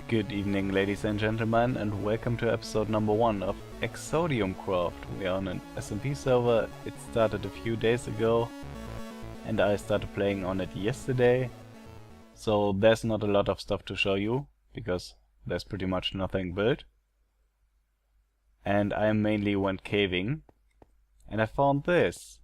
Good evening, ladies and gentlemen, and welcome to episode number 1 of Exodium Craft. We are on an SMP server. It started a few days ago, and I started playing on it yesterday. So there's not a lot of stuff to show you, because there's pretty much nothing built. And I mainly went caving, and I found this.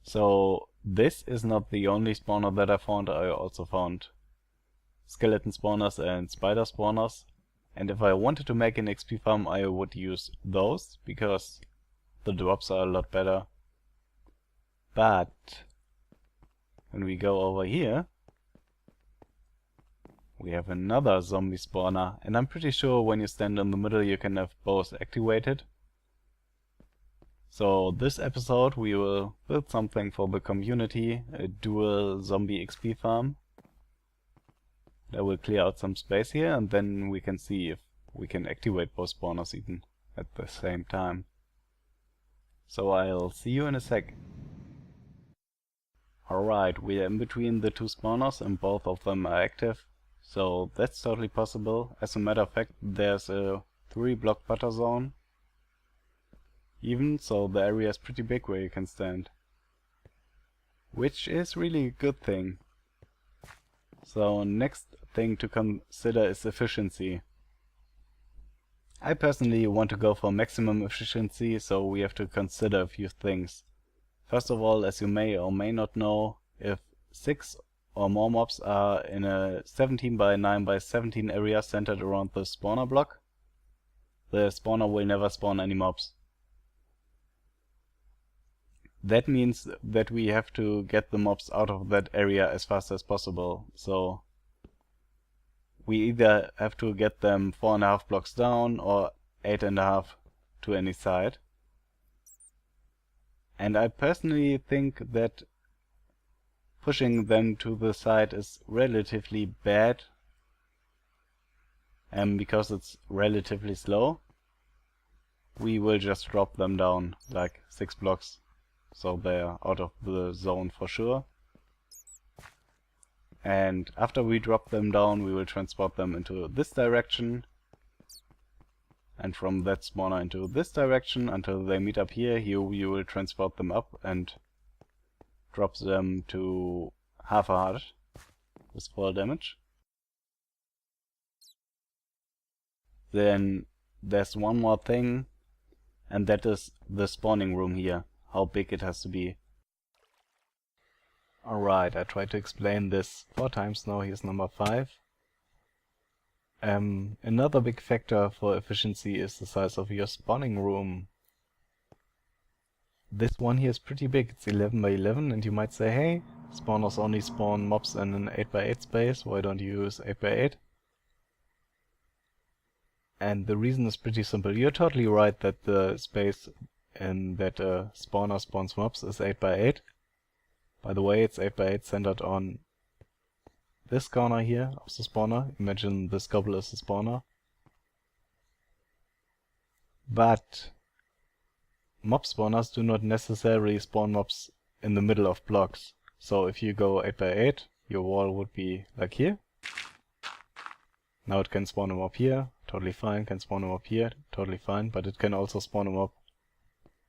So this is not the only spawner that I found. I also found skeleton spawners and spider spawners, and if I wanted to make an XP farm I would use those because the drops are a lot better. But when we go over here we have another zombie spawner, and I'm pretty sure when you stand in the middle you can have both activated. So this episode we will build something for the community, a dual zombie XP farm. I will clear out some space here, and then we can see if we can activate both spawners even at the same time. So I'll see you in a sec. Alright, we are in between the two spawners and both of them are active, so that's totally possible. As a matter of fact, there's a 3-block butter zone even, so the area is pretty big where you can stand, which is really a good thing. So next thing to consider is efficiency. I personally want to go for maximum efficiency, so we have to consider a few things. First of all, as you may or may not know, if 6 or more mobs are in a 17 by 9 by 17 area centered around the spawner block, the spawner will never spawn any mobs. That means that we have to get the mobs out of that area as fast as possible. So we either have to get them 4.5 blocks down or 8.5 to any side. And I personally think that pushing them to the side is relatively bad, and because it's relatively slow, we will just drop them down like 6 blocks. So they're out of the zone for sure. And after we drop them down, we will transport them into this direction, and from that spawner into this direction until they meet up here. Here we will transport them up and drop them to half a heart with full damage. Then there's one more thing, and that is the spawning room here. How big it has to be. Alright, I tried to explain this 4 times now, here's number 5. Another big factor for efficiency is the size of your spawning room. This one here is pretty big, it's 11 by 11, and you might say, hey, spawners only spawn mobs in an 8 by 8 space, why don't you use 8 by 8? And the reason is pretty simple. You're totally right that the space in that spawner spawns mobs is 8 by 8. By the way, it's 8 by 8 centered on this corner here of the spawner. Imagine this gobble is the spawner. But mob spawners do not necessarily spawn mobs in the middle of blocks. So if you go 8 by 8, your wall would be like here. Now it can spawn a mob here, totally fine, can spawn a mob here, totally fine, but it can also spawn a mob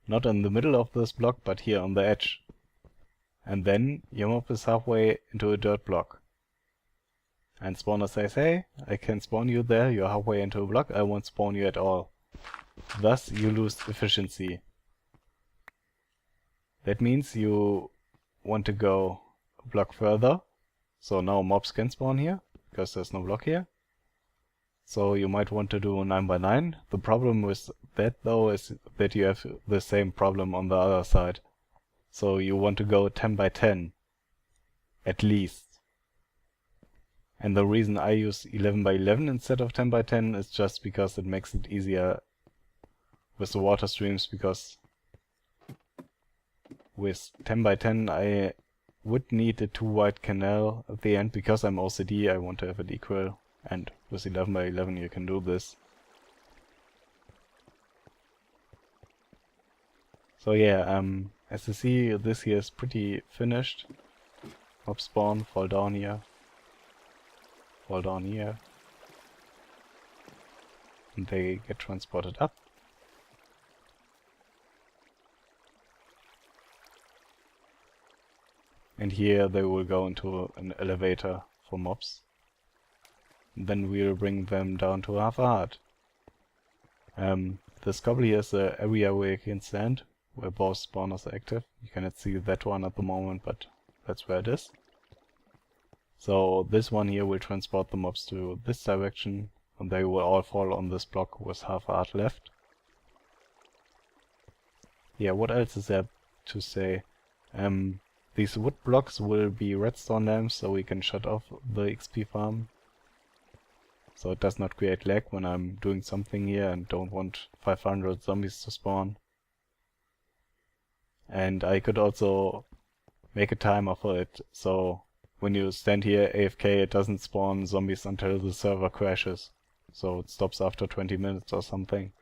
not in the middle of this block, but here on the edge. And then your mob is halfway into a dirt block. And spawner says, hey, I can spawn you there, you're halfway into a block, I won't spawn you at all. Thus you lose efficiency. That means you want to go a block further. So now mobs can spawn here, because there's no block here. So you might want to do 9 by 9. The problem with that though is that you have the same problem on the other side. So you want to go 10 by 10 at least. And the reason I use 11 by 11 instead of 10 by 10 is just because it makes it easier with the water streams, because with 10 by 10 I would need a too wide canal at the end. Because I'm OCD, I want to have it equal. And with 11 by 11 you can do this. So yeah, as you see, this here is pretty finished. Mob spawn, fall down here, fall down here, and they get transported up. And here they will go into an elevator for mobs. Then we'll bring them down to half a heart. This cobble here is the area where you can stand, where both spawners are active. You cannot see that one at the moment, but that's where it is. So this one here will transport the mobs to this direction, and they will all fall on this block with half a heart left. Yeah, what else is there to say? These wood blocks will be redstone lamps, so we can shut off the XP farm. So it does not create lag when I'm doing something here and don't want 500 zombies to spawn. And I could also make a timer for it, so when you stand here AFK it doesn't spawn zombies until the server crashes. So it stops after 20 minutes or something.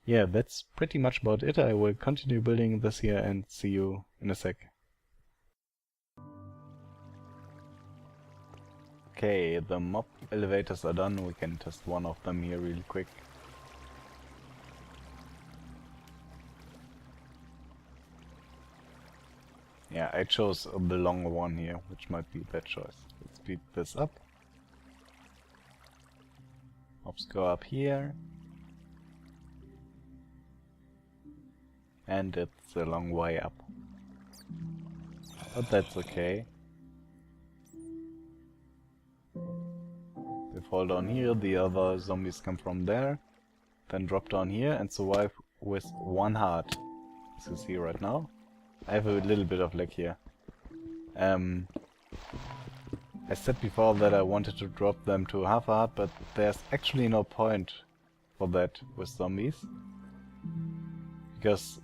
Yeah, that's pretty much about it. I will continue building this here and see you in a sec. Okay, the mob elevators are done. We can test one of them here really quick. Yeah, I chose the longer one here, which might be a bad choice. Let's speed this up. Mobs go up here. And it's a long way up. But that's okay. They fall down here, the other zombies come from there, then drop down here and survive with one heart. As you see right now. I have a little bit of lag here. I said before that I wanted to drop them to half a heart, but there's actually no point for that with zombies. Because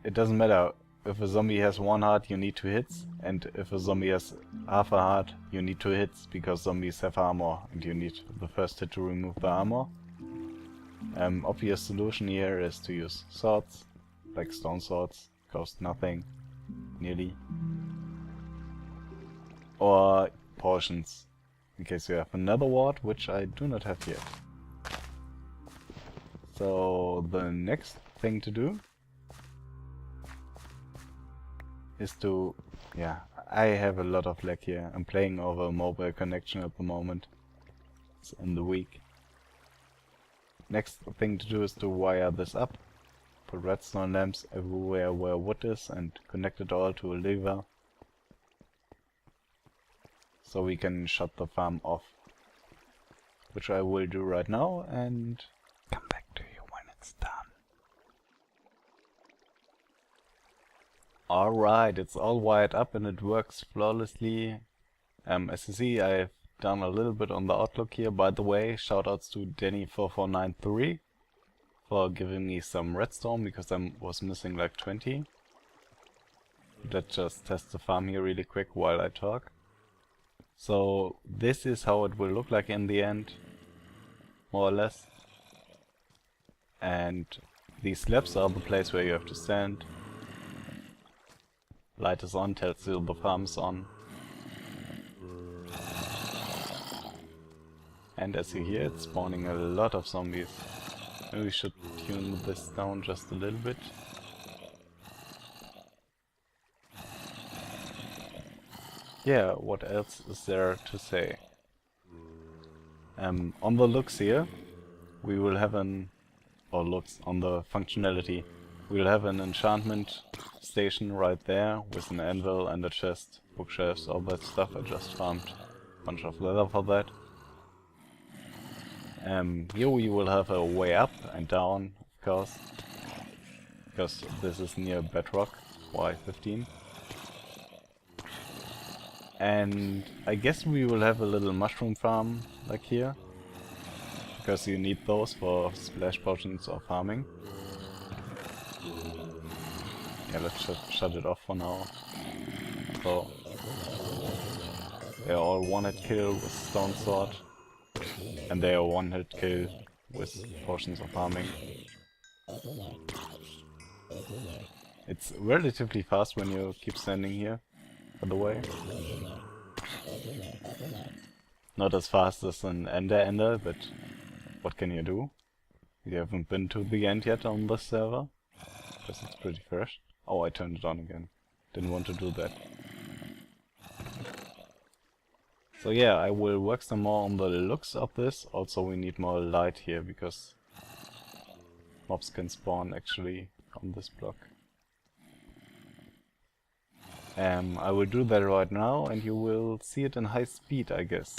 it doesn't matter, if a zombie has one heart you need 2 hits, and if a zombie has half a heart you need 2 hits, because zombies have armor and you need the first hit to remove the armor. Obvious solution here is to use swords, like stone swords, cost nothing, nearly. Or potions, in case you have another ward, which I do not have yet. So the next thing to do is to, yeah, I have a lot of lag here. I'm playing over a mobile connection at the moment. It's in the week. Next thing to do is to wire this up. Put redstone lamps everywhere where wood is and connect it all to a lever. So we can shut the farm off. Which I will do right now and come back to you when it's done. Alright, it's all wired up and it works flawlessly. As you see, I've done a little bit on the Outlook here. By the way, shoutouts to Danny4493 for giving me some redstone, because I was missing like 20. Let's just test the farm here really quick while I talk. So this is how it will look like in the end, more or less. And these slabs are the place where you have to stand. Light is on, tells you the farm is on. And as you hear, it's spawning a lot of zombies. Maybe we should tune this down just a little bit. Yeah, what else is there to say? On the looks here, we will have an... or looks, on the functionality. We'll have an enchantment station right there with an anvil and a chest, bookshelves, all that stuff. I just farmed a bunch of leather for that. Here we will have a way up and down, of course, because this is near bedrock, Y15. And I guess we will have a little mushroom farm like here, because you need those for splash potions or farming. Yeah, let's shut it off for now. So they are all one-hit kill with stone sword, and they are one-hit kill with potions of farming. It's relatively fast when you keep standing here, by the way. Not as fast as an ender, but what can you do? You haven't been to the end yet on this server, because it's pretty fresh. Oh, I turned it on again. Didn't want to do that. So yeah, I will work some more on the looks of this. Also we need more light here, because mobs can spawn actually on this block. I will do that right now, and you will see it in high speed, I guess.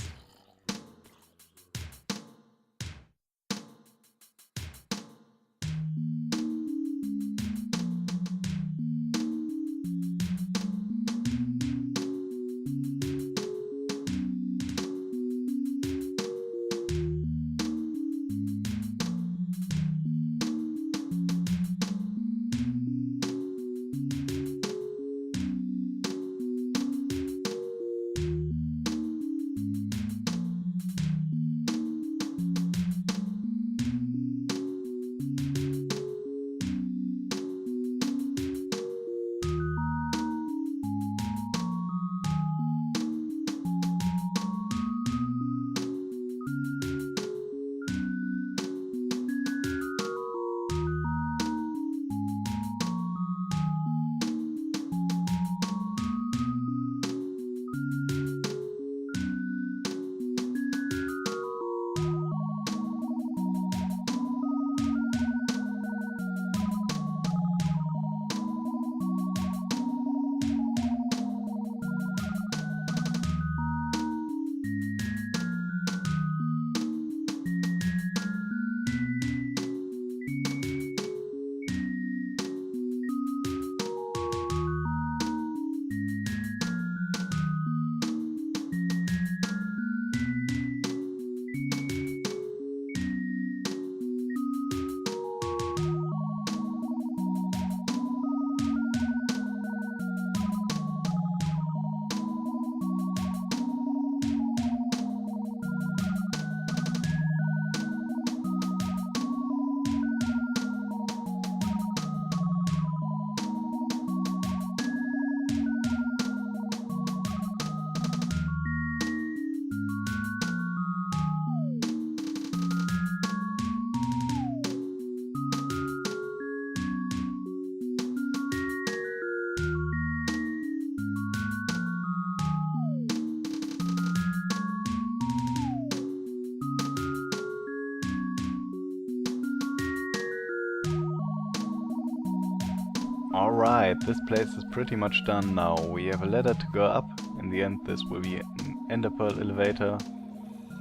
Alright, this place is pretty much done now. We have a ladder to go up. In the end this will be an ender pearl elevator.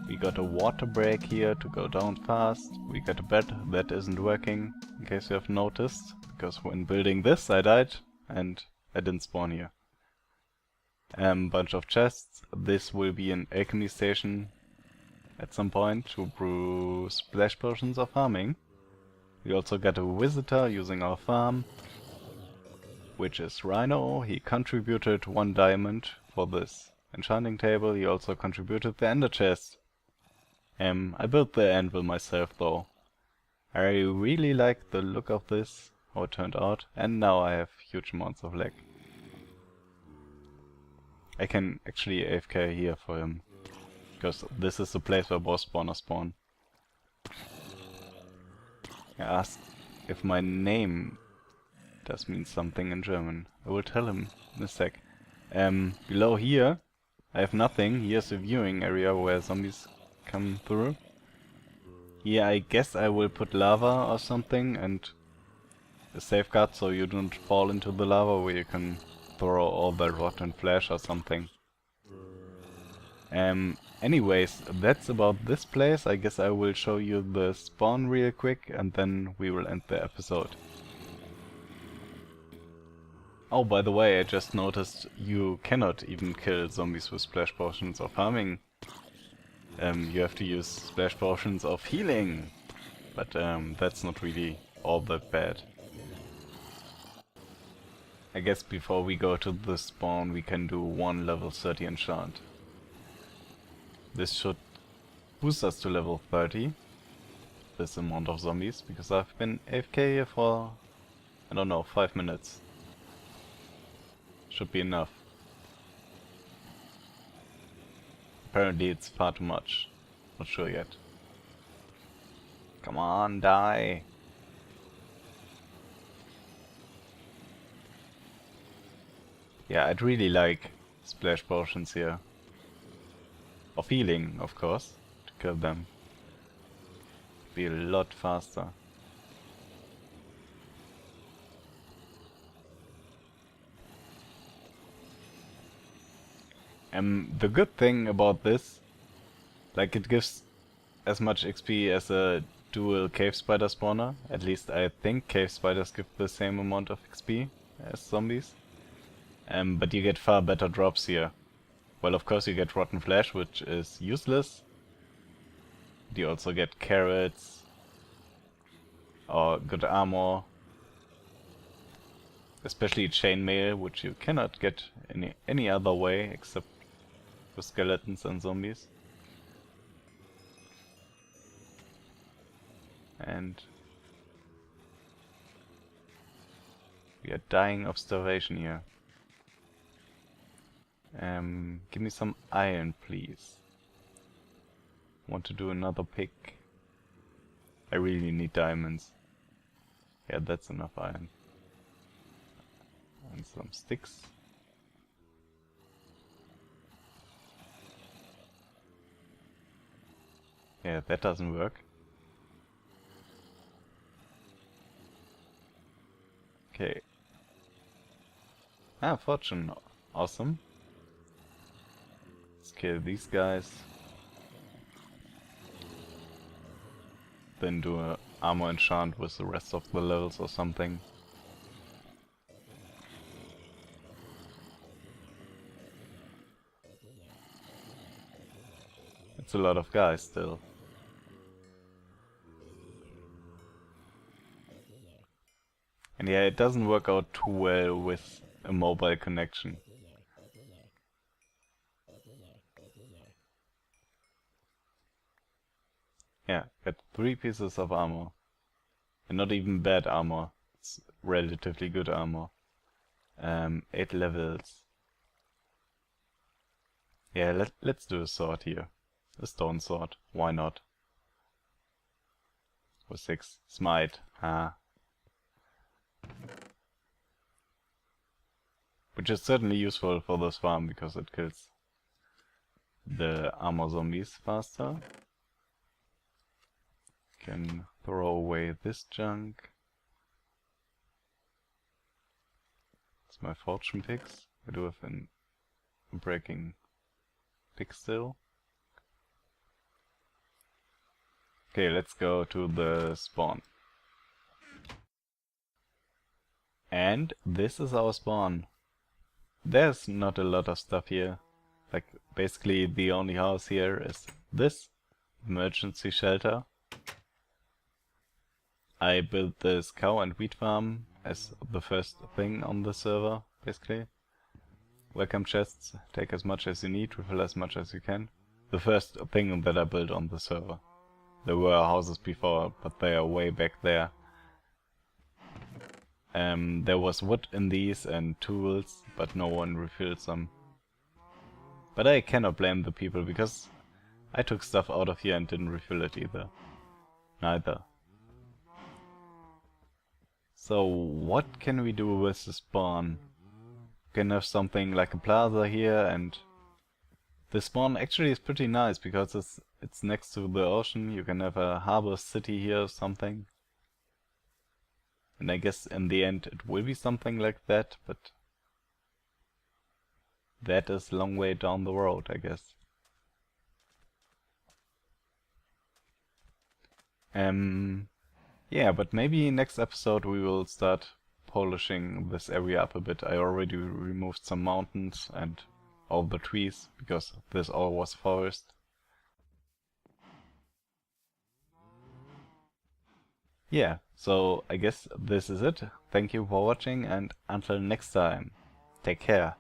We got a water break here to go down fast. We got a bed that isn't working, in case you have noticed. Because when building this I died and I didn't spawn here. Bunch of chests. This will be an alchemy station at some point to brew splash potions of farming. We also got a visitor using our farm, which is Rynohh. He contributed 1 diamond for this enchanting table. He also contributed the ender chest. I built the anvil myself though. I really like the look of this, how it turned out, and now I have huge amounts of lag. I can actually AFK here for him, because this is the place where boss spawners spawn. I asked if my name does mean something in German. I will tell him in a sec. Below here I have nothing. Here's a viewing area where zombies come through. Here I guess I will put lava or something and a safeguard so you don't fall into the lava, where you can throw all the rotten flesh or something. Anyways, that's about this place. I guess I will show you the spawn real quick and then we will end the episode. Oh, by the way, I just noticed you cannot even kill zombies with splash potions of farming. You have to use splash potions of healing, but that's not really all that bad. I guess before we go to the spawn we can do 1 level 30 enchant. This should boost us to level 30, this amount of zombies, because I've been AFK here for, I don't know, 5 minutes. Should be enough. apparently it's far too much. Not sure yet. Come on, die! Yeah, I'd really like splash potions here. Of healing, of course, to kill them. Be a lot faster. The good thing about this, like, it gives as much XP as a dual cave spider spawner. At least I think cave spiders give the same amount of XP as zombies. But you get far better drops here. Well, of course you get rotten flesh, which is useless. You also get carrots or good armor, especially chainmail, which you cannot get any other way except with skeletons and zombies. And we are dying of starvation here. Give me some iron, please. Want to do another pick. I really need diamonds. Yeah, that's enough iron. And some sticks. Yeah, that doesn't work. Okay. Ah, fortune. Awesome. Let's kill these guys. Then do a armor enchant with the rest of the levels or something. It's a lot of guys still. And yeah, it doesn't work out too well with a mobile connection. Yeah, got 3 pieces of armor. And not even bad armor. It's relatively good armor. 8 levels. Yeah, let's do a sword here. A stone sword. Why not? With 6. Smite. Which is certainly useful for this farm because it kills the armor zombies faster. Can throw away this junk. It's my fortune picks. I do have a breaking pick still. Okay, let's go to the spawn. And this is our spawn. There's not a lot of stuff here. Like, basically the only house here is this emergency shelter. I built this cow and wheat farm as the first thing on the server, basically. Welcome chests, take as much as you need, refill as much as you can. The first thing that I built on the server. There were houses before, but they are way back there. There was wood in these and tools, but no one refilled them. But I cannot blame the people, because I took stuff out of here and didn't refill it neither. So what can we do with the spawn? We can have something like a plaza here, and the spawn actually is pretty nice because it's next to the ocean. You can have a harbor city here or something. And I guess in the end it will be something like that, but that is a long way down the road, I guess. Yeah, but maybe next episode we will start polishing this area up a bit. I already removed some mountains and all the trees, because this all was forest. Yeah, so I guess this is it. Thank you for watching, and until next time, take care.